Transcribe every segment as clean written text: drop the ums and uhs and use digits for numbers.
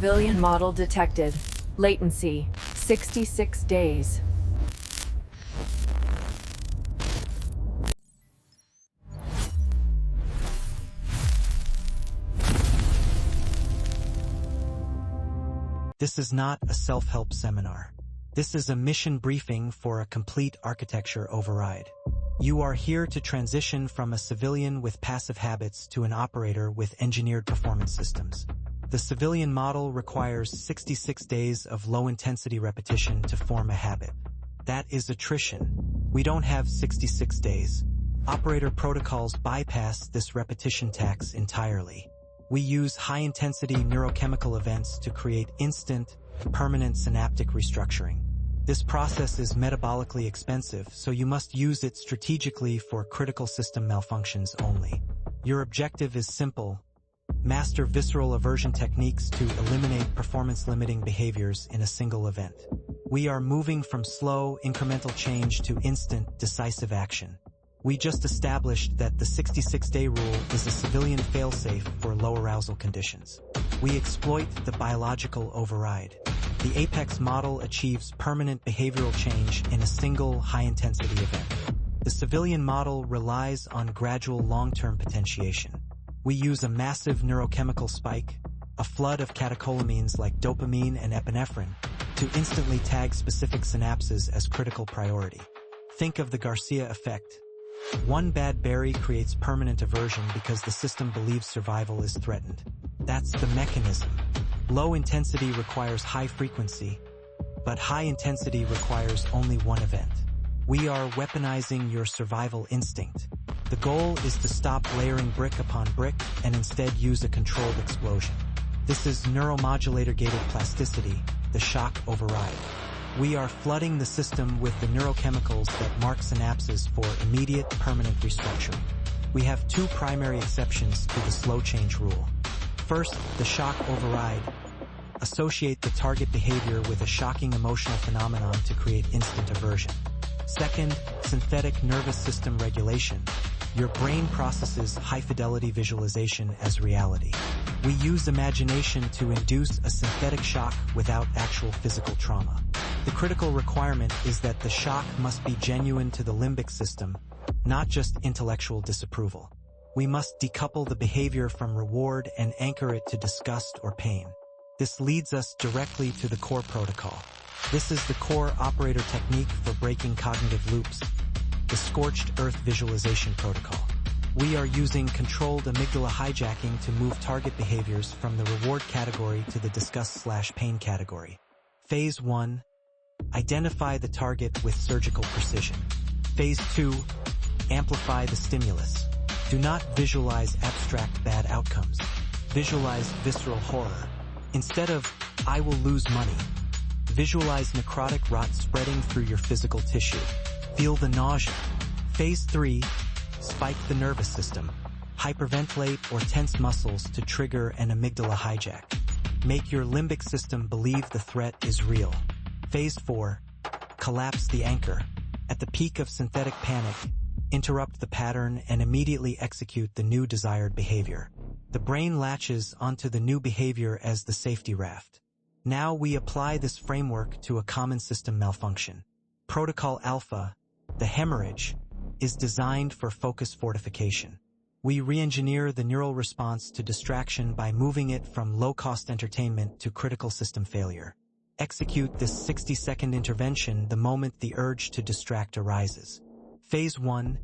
Civilian model detected. Latency, 66 days. This is not a self-help seminar. This is a mission briefing for a complete architecture override. You are here to transition from a civilian with passive habits to an operator with engineered performance systems. The civilian model requires 66 days of low-intensity repetition to form a habit. That is attrition. We don't have 66 days. Operator protocols bypass this repetition tax entirely. We use high-intensity neurochemical events to create instant, permanent synaptic restructuring. This process is metabolically expensive, so you must use it strategically for critical system malfunctions only. Your objective is simple: master visceral aversion techniques to eliminate performance-limiting behaviors in a single event. We are moving from slow, incremental change to instant, decisive action. We just established that the 66-day rule is a civilian failsafe for low arousal conditions. We exploit the biological override. The Apex model achieves permanent behavioral change in a single high-intensity event. The civilian model relies on gradual long-term potentiation. We use a massive neurochemical spike, a flood of catecholamines like dopamine and epinephrine, to instantly tag specific synapses as critical priority. Think of the Garcia Effect. One bad berry creates permanent aversion because the system believes survival is threatened. That's the mechanism. Low intensity requires high frequency, but high intensity requires only one event. We are weaponizing your survival instinct. The goal is to stop layering brick upon brick and instead use a controlled explosion. This is neuromodulator-gated plasticity, the shock override. We are flooding the system with the neurochemicals that mark synapses for immediate, permanent restructuring. We have two primary exceptions to the slow change rule. First, the shock override. Associate the target behavior with a shocking emotional phenomenon to create instant aversion. Second, synthetic nervous system regulation. Your brain processes high-fidelity visualization as reality. We use imagination to induce a synthetic shock without actual physical trauma. The critical requirement is that the shock must be genuine to the limbic system, not just intellectual disapproval. We must decouple the behavior from reward and anchor it to disgust or pain. This leads us directly to the core protocol. This is the core operator technique for breaking cognitive loops, the Scorched Earth Visualization Protocol. We are using controlled amygdala hijacking to move target behaviors from the reward category to the disgust/pain category. Phase 1. Identify the target with surgical precision. Phase 2. Amplify the stimulus. Do not visualize abstract bad outcomes. Visualize visceral horror. Instead of, "I will lose money," visualize necrotic rot spreading through your physical tissue. Feel the nausea. Phase 3. Spike the nervous system. Hyperventilate or tense muscles to trigger an amygdala hijack. Make your limbic system believe the threat is real. Phase 4. Collapse the anchor. At the peak of synthetic panic, interrupt the pattern and immediately execute the new desired behavior. The brain latches onto the new behavior as the safety raft. Now we apply this framework to a common system malfunction. Protocol Alpha, the hemorrhage, is designed for focus fortification. We re-engineer the neural response to distraction by moving it from low-cost entertainment to critical system failure. Execute this 60-second intervention the moment the urge to distract arises. Phase 1.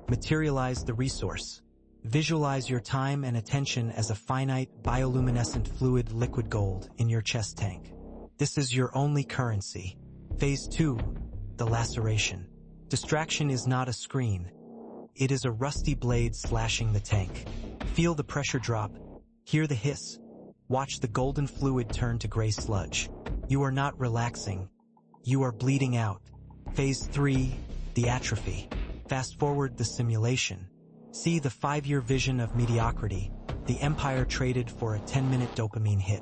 Materialize the resource. Visualize your time and attention as a finite, bioluminescent fluid liquid gold in your chest tank. This is your only currency. Phase 2. The laceration. Distraction is not a screen. It is a rusty blade slashing the tank. Feel the pressure drop. Hear the hiss. Watch the golden fluid turn to gray sludge. You are not relaxing. You are bleeding out. Phase 3. The atrophy. Fast forward the simulation. See the 5-year vision of mediocrity. The empire traded for a 10-minute dopamine hit.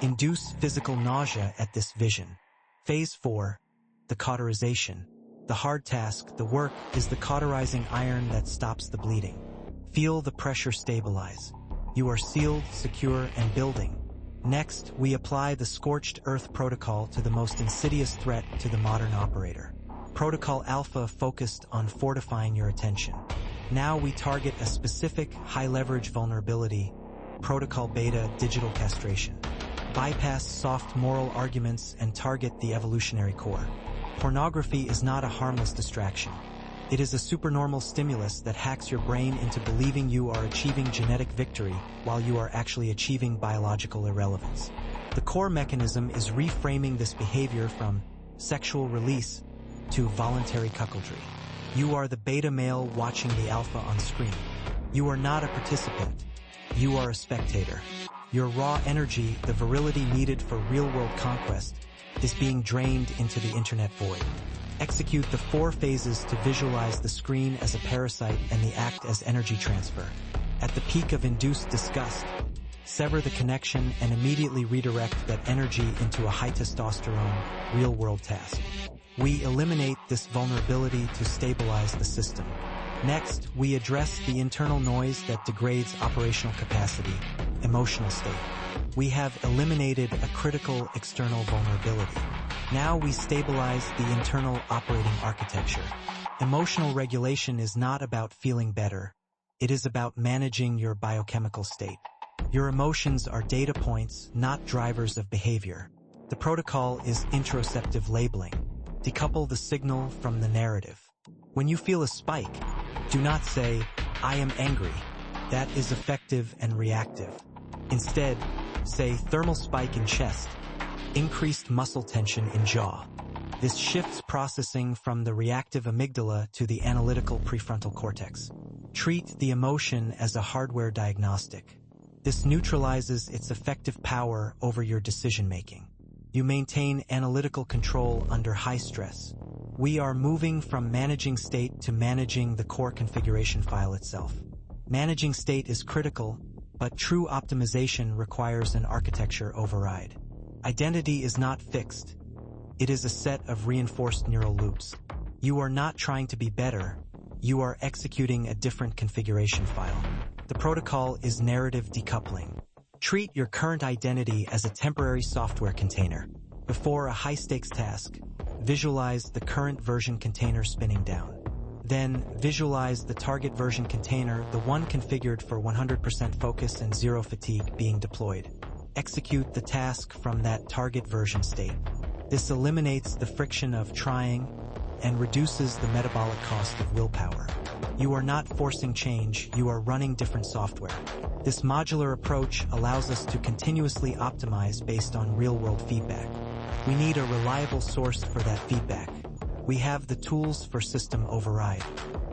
Induce physical nausea at this vision. Phase 4. The cauterization. The hard task, the work, is the cauterizing iron that stops the bleeding. Feel the pressure stabilize. You are sealed, secure, and building. Next, we apply the Scorched Earth protocol to the most insidious threat to the modern operator. Protocol Alpha focused on fortifying your attention. Now we target a specific high-leverage vulnerability, Protocol Beta digital castration. Bypass soft moral arguments and target the evolutionary core. Pornography is not a harmless distraction. It is a supernormal stimulus that hacks your brain into believing you are achieving genetic victory while you are actually achieving biological irrelevance. The core mechanism is reframing this behavior from sexual release to voluntary cuckoldry. You are the beta male watching the alpha on screen. You are not a participant. You are a spectator. Your raw energy, the virility needed for real-world conquest, is being drained into the internet void. Execute the 4 phases to visualize the screen as a parasite and the act as energy transfer. At the peak of induced disgust, sever the connection and immediately redirect that energy into a high testosterone, real-world task. We eliminate this vulnerability to stabilize the system. Next, we address the internal noise that degrades operational capacity, emotional state. We have eliminated a critical external vulnerability. Now we stabilize the internal operating architecture. Emotional regulation is not about feeling better. It is about managing your biochemical state. Your emotions are data points, not drivers of behavior. The protocol is interoceptive labeling. Decouple the signal from the narrative. When you feel a spike, do not say, "I am angry." That is effective and reactive. Instead, say thermal spike in chest, increased muscle tension in jaw. This shifts processing from the reactive amygdala to the analytical prefrontal cortex. Treat the emotion as a hardware diagnostic. This neutralizes its effective power over your decision-making. You maintain analytical control under high stress. We are moving from managing state to managing the core configuration file itself. Managing state is critical, but true optimization requires an architecture override. Identity is not fixed. It is a set of reinforced neural loops. You are not trying to be better. You are executing a different configuration file. The protocol is narrative decoupling. Treat your current identity as a temporary software container. Before a high-stakes task, visualize the current version container spinning down. Then, visualize the target version container, the one configured for 100% focus and 0 fatigue, being deployed. Execute the task from that target version state. This eliminates the friction of trying and reduces the metabolic cost of willpower. You are not forcing change, you are running different software. This modular approach allows us to continuously optimize based on real-world feedback. We need a reliable source for that feedback. We have the tools for system override.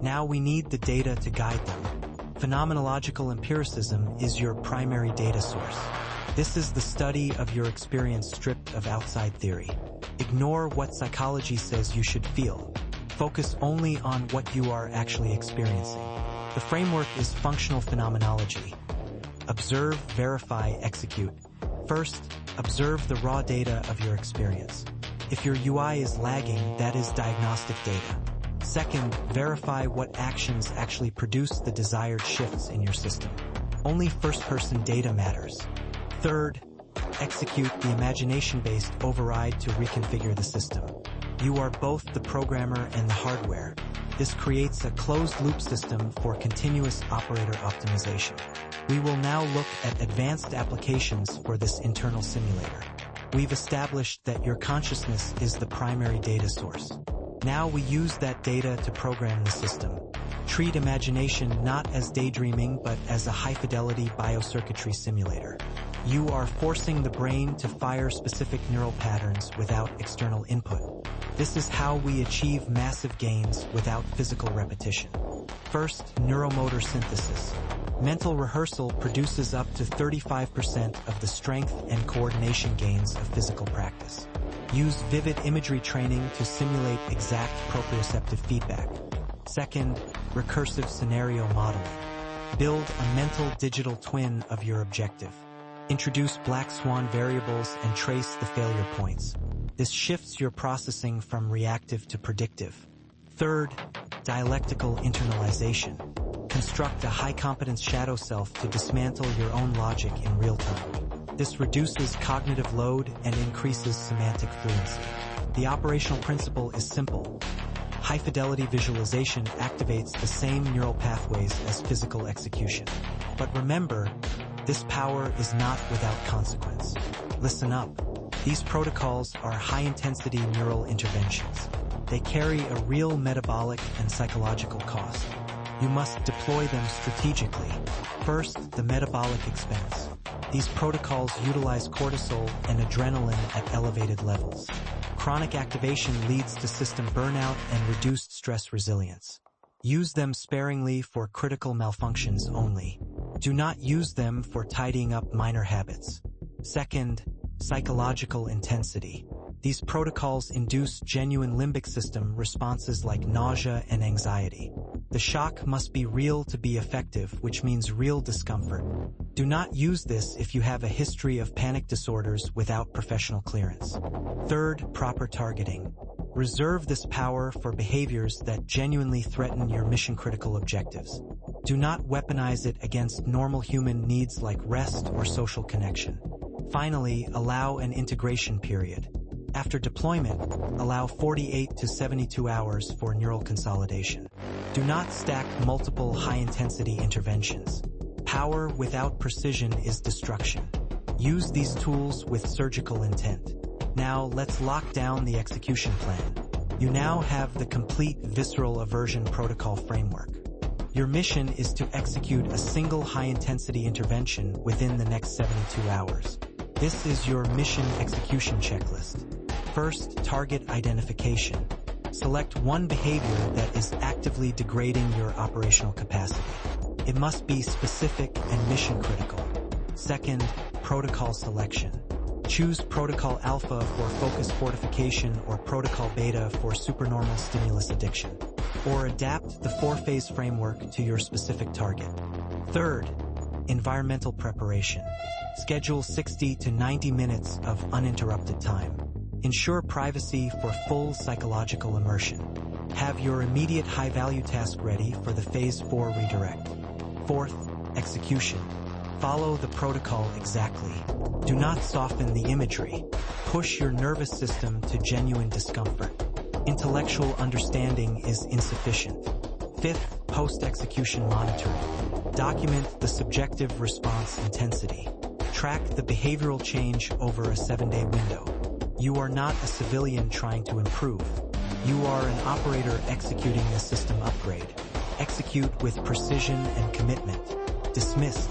Now we need the data to guide them. Phenomenological empiricism is your primary data source. This is the study of your experience stripped of outside theory. Ignore what psychology says you should feel. Focus only on what you are actually experiencing. The framework is functional phenomenology. Observe, verify, execute. First, observe the raw data of your experience. If your UI is lagging, that is diagnostic data. Second, verify what actions actually produce the desired shifts in your system. Only first-person data matters. Third, execute the imagination-based override to reconfigure the system. You are both the programmer and the hardware. This creates a closed-loop system for continuous operator optimization. We will now look at advanced applications for this internal simulator. We've established that your consciousness is the primary data source. Now we use that data to program the system. Treat imagination not as daydreaming but as a high-fidelity biocircuitry simulator. You are forcing the brain to fire specific neural patterns without external input. This is how we achieve massive gains without physical repetition. First, neuromotor synthesis. Mental rehearsal produces up to 35% of the strength and coordination gains of physical practice. Use vivid imagery training to simulate exact proprioceptive feedback. Second, recursive scenario modeling. Build a mental digital twin of your objective. Introduce black swan variables and trace the failure points. This shifts your processing from reactive to predictive. Third, dialectical internalization. Construct a high-competence shadow self to dismantle your own logic in real time. This reduces cognitive load and increases semantic fluency. The operational principle is simple. High-fidelity visualization activates the same neural pathways as physical execution. But remember, this power is not without consequence. Listen up. These protocols are high-intensity neural interventions. They carry a real metabolic and psychological cost. You must deploy them strategically. First, the metabolic expense. These protocols utilize cortisol and adrenaline at elevated levels. Chronic activation leads to system burnout and reduced stress resilience. Use them sparingly for critical malfunctions only. Do not use them for tidying up minor habits. Second, psychological intensity. These protocols induce genuine limbic system responses like nausea and anxiety. The shock must be real to be effective, which means real discomfort. Do not use this if you have a history of panic disorders without professional clearance. Third, proper targeting. Reserve this power for behaviors that genuinely threaten your mission-critical objectives. Do not weaponize it against normal human needs like rest or social connection. Finally, allow an integration period. After deployment, allow 48 to 72 hours for neural consolidation. Do not stack multiple high-intensity interventions. Power without precision is destruction. Use these tools with surgical intent. Now, let's lock down the execution plan. You now have the complete Visceral Aversion Protocol framework. Your mission is to execute a single high-intensity intervention within the next 72 hours. This is your mission execution checklist. First, target identification. Select one behavior that is actively degrading your operational capacity. It must be specific and mission-critical. Second, protocol selection. Choose Protocol Alpha for focus fortification or Protocol Beta for supernormal stimulus addiction. Or adapt the 4-phase framework to your specific target. Third, environmental preparation. Schedule 60 to 90 minutes of uninterrupted time. Ensure privacy for full psychological immersion. Have your immediate high-value task ready for the Phase 4 redirect. Fourth, execution. Follow the protocol exactly. Do not soften the imagery. Push your nervous system to genuine discomfort. Intellectual understanding is insufficient. Fifth, post-execution monitoring. Document the subjective response intensity. Track the behavioral change over a 7-day window. You are not a civilian trying to improve. You are an operator executing a system upgrade. Execute with precision and commitment. Dismissed.